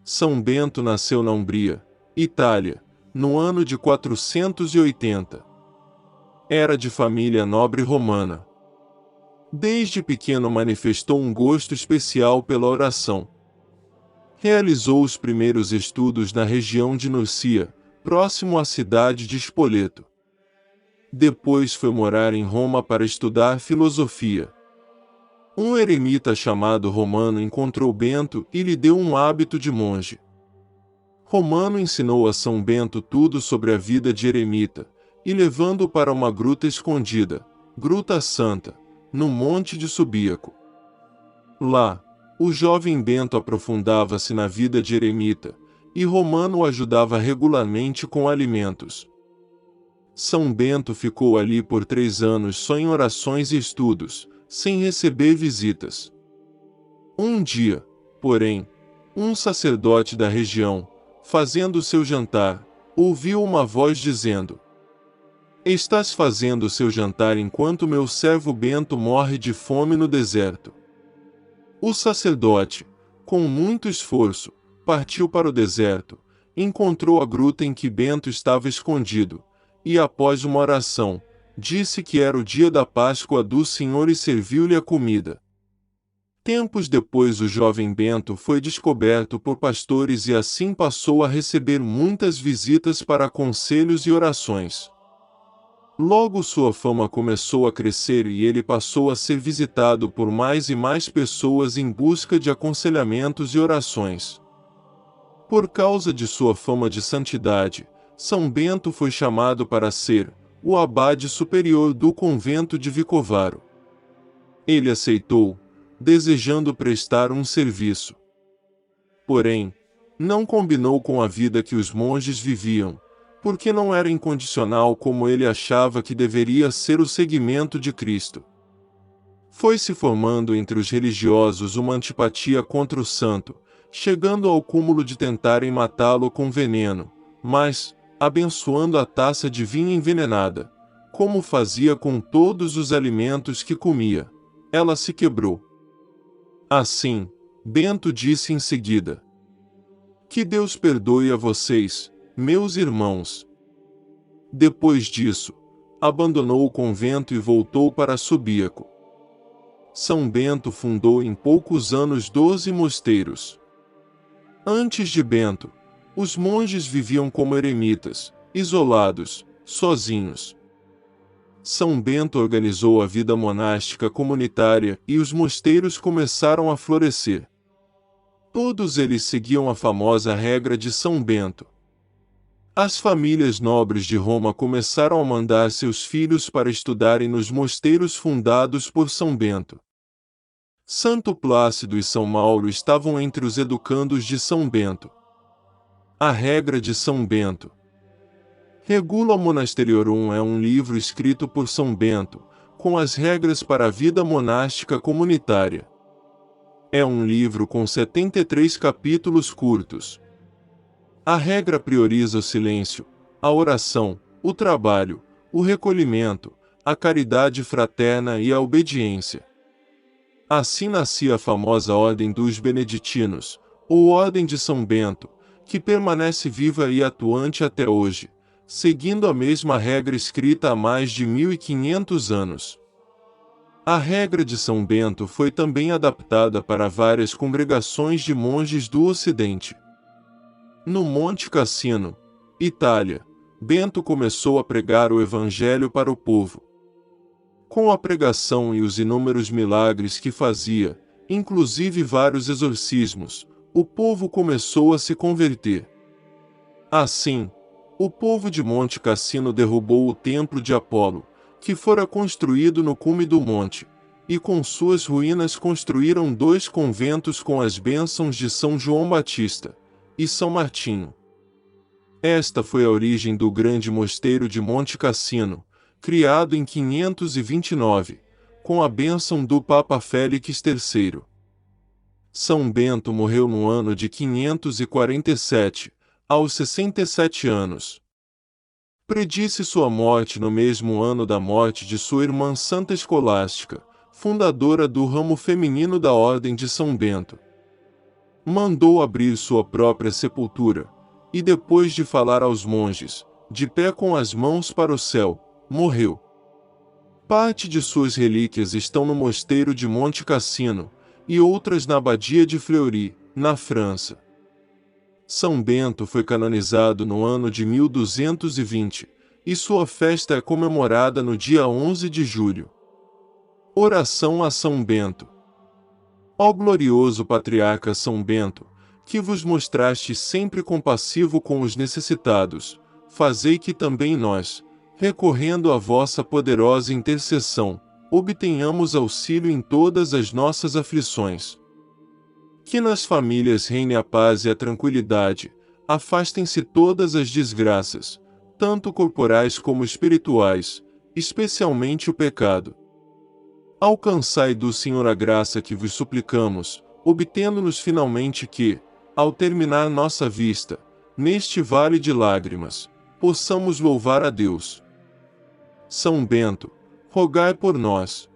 São Bento nasceu na Umbria, Itália, no ano de 480. Era de família nobre romana. Desde pequeno manifestou um gosto especial pela oração. Realizou os primeiros estudos na região de Nursia, próximo à cidade de Spoleto. Depois foi morar em Roma para estudar filosofia. Um eremita chamado Romano encontrou Bento e lhe deu um hábito de monge. Romano ensinou a São Bento tudo sobre a vida de eremita, e levando-o para uma gruta escondida, Gruta Santa, no Monte de Subíaco. Lá, o jovem Bento aprofundava-se na vida de eremita, e Romano o ajudava regularmente com alimentos. São Bento ficou ali por 3 anos só em orações e estudos, sem receber visitas. Um dia, porém, um sacerdote da região, fazendo seu jantar, ouviu uma voz dizendo: "Estás fazendo seu jantar enquanto meu servo Bento morre de fome no deserto." O sacerdote, com muito esforço, partiu para o deserto, encontrou a gruta em que Bento estava escondido, e após uma oração, disse que era o dia da Páscoa do Senhor e serviu-lhe a comida. Tempos depois o jovem Bento foi descoberto por pastores e assim passou a receber muitas visitas para conselhos e orações. Logo sua fama começou a crescer e ele passou a ser visitado por mais e mais pessoas em busca de aconselhamentos e orações. Por causa de sua fama de santidade, São Bento foi chamado para ser o abade superior do convento de Vicovaro. Ele aceitou, desejando prestar um serviço. Porém, não combinou com a vida que os monges viviam, porque não era incondicional como ele achava que deveria ser o seguimento de Cristo. Foi se formando entre os religiosos uma antipatia contra o santo, chegando ao cúmulo de tentarem matá-lo com veneno, mas, abençoando a taça de vinho envenenada, como fazia com todos os alimentos que comia, ela se quebrou. Assim, Bento disse em seguida: "Que Deus perdoe a vocês, meus irmãos." Depois disso, abandonou o convento e voltou para Subíaco. São Bento fundou em poucos anos 12 mosteiros. Antes de Bento, os monges viviam como eremitas, isolados, sozinhos. São Bento organizou a vida monástica comunitária e os mosteiros começaram a florescer. Todos eles seguiam a famosa regra de São Bento. As famílias nobres de Roma começaram a mandar seus filhos para estudarem nos mosteiros fundados por São Bento. Santo Plácido e São Mauro estavam entre os educandos de São Bento. A regra de São Bento. Regula Monasteriorum é um livro escrito por São Bento, com as regras para a vida monástica comunitária. É um livro com 73 capítulos curtos. A regra prioriza o silêncio, a oração, o trabalho, o recolhimento, a caridade fraterna e a obediência. Assim nascia a famosa Ordem dos Beneditinos, ou Ordem de São Bento, que permanece viva e atuante até hoje, seguindo a mesma regra escrita há mais de 1500 anos. A regra de São Bento foi também adaptada para várias congregações de monges do Ocidente. No Monte Cassino, Itália, Bento começou a pregar o Evangelho para o povo. Com a pregação e os inúmeros milagres que fazia, inclusive vários exorcismos, o povo começou a se converter. Assim, o povo de Monte Cassino derrubou o templo de Apolo, que fora construído no cume do monte, e com suas ruínas construíram 2 conventos com as bênçãos de São João Batista e São Martinho. Esta foi a origem do grande mosteiro de Monte Cassino, criado em 529, com a bênção do Papa Félix III. São Bento morreu no ano de 547, aos 67 anos. Predisse sua morte no mesmo ano da morte de sua irmã Santa Escolástica, fundadora do ramo feminino da Ordem de São Bento. Mandou abrir sua própria sepultura, e depois de falar aos monges, de pé com as mãos para o céu, morreu. Parte de suas relíquias estão no mosteiro de Monte Cassino, e outras na abadia de Fleury, na França. São Bento foi canonizado no ano de 1220, e sua festa é comemorada no dia 11 de julho. Oração a São Bento. Ó glorioso patriarca São Bento, que vos mostraste sempre compassivo com os necessitados, fazei que também nós, recorrendo à vossa poderosa intercessão, obtenhamos auxílio em todas as nossas aflições. Que nas famílias reine a paz e a tranquilidade, afastem-se todas as desgraças, tanto corporais como espirituais, especialmente o pecado. Alcançai do Senhor a graça que vos suplicamos, obtendo-nos finalmente que, ao terminar nossa vista, neste vale de lágrimas, possamos louvar a Deus. São Bento, rogai por nós.